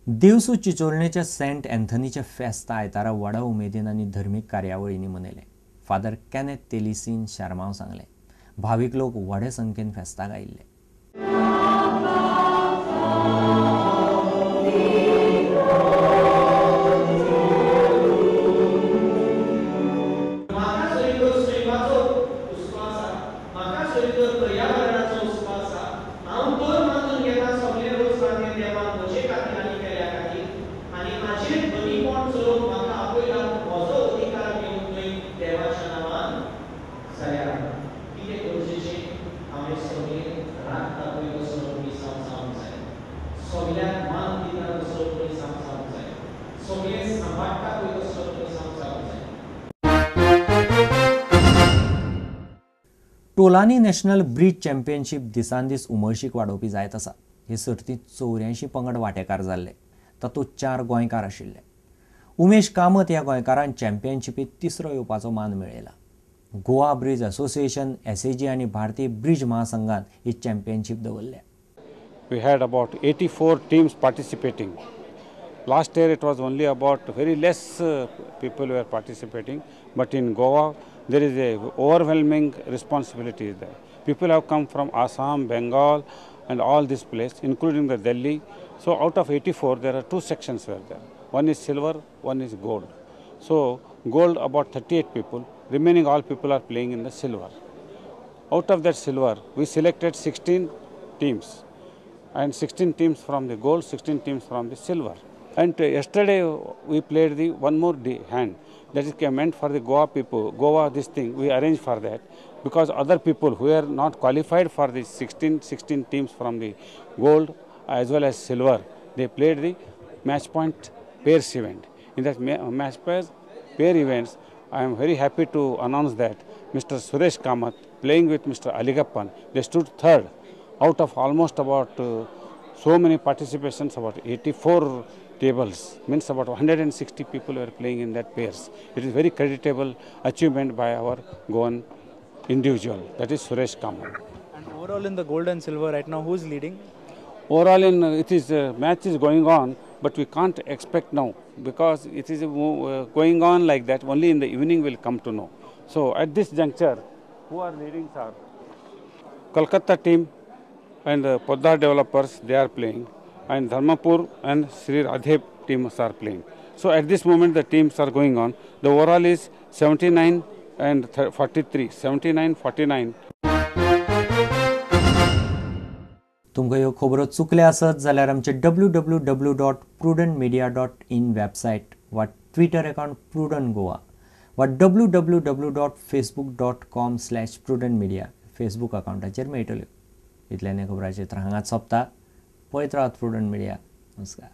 दिवसू चिचोलणेच्या Saint एंथनीचे फेस्त आयतारा व्हडा उमेदीन आनी धर्मीक कार्यावळींनी मनयले. फादर कॅनेथ तेलिसीन शार्माव सांगले. भावीक लोक व्हडे संख्येन फेस्ताक आयिल्ले. टोलानी नॅशनल ब्रिज चॅम्पियनशीप दिसान दीस उमळशीक वाडोवपी जायत आसा. हे सर्तींत 84 पंगड वांटेकार जाल्ले, तातूंत 4 गोंयकार आशिल्ले. उमेश कामत ह्या गोंयकारान चॅम्पियनशिपीत तिसरो येवपाचो मान मेळयला. गोवा ब्रिज असोसिएशन, SAG आनी भारतीय ब्रिज महासंघान ही चॅम्पियनशीप दवरल्या. We had about 84 teams participating. Last year it was only about very less people were participating, but in Goa there is a overwhelming responsibility there. People have come from Assam, Bengal and all this place, including the Delhi. So out of 84 there are 2 sections were there. One is silver, one is gold. So gold about 38 people, remaining all people are playing in the silver. Out of that silver we selected 16 teams. And 16 teams from the gold, 16 teams from the silver. And yesterday we played the one more hand. That is meant for the Goa people. Goa, this thing we arranged for that because other people who are not qualified for the 16 teams from the gold as well as silver, they played the match point pairs event. In that match pair events, I am very happy to announce that Mr. Suresh Kamath playing with Mr. Aligappan, they stood third. Out of almost about so many participations, about 84 tables, means about 160 people were playing in that pairs. It is very creditable achievement by our Goan individual, that is Suresh Kamath. And overall in the gold and silver right now, who is leading? Overall in it is match is going on, but we can't expect now because it is going on like that. Only in the evening we'll come to know. So at this juncture, who are leading are Kolkata team and Poddar developers, they are playing, and Dharmapur and Sri Radhe teams are playing. So at this moment the teams are going on. The overall is 79 and 43, 79-49. तुमकां ह्यो खबरो चुकल्या आसत जाल्यार आमचे www.prudentmedia.in website वा Twitter account Prudent Goa वा www.facebook.com/prudentmedia Facebook अकाउंटाचेर मेळटल्यो. इतल्यान खबराचेर हांगाच सोंपता. पळयत रावात Prudent Media. नमस्कार.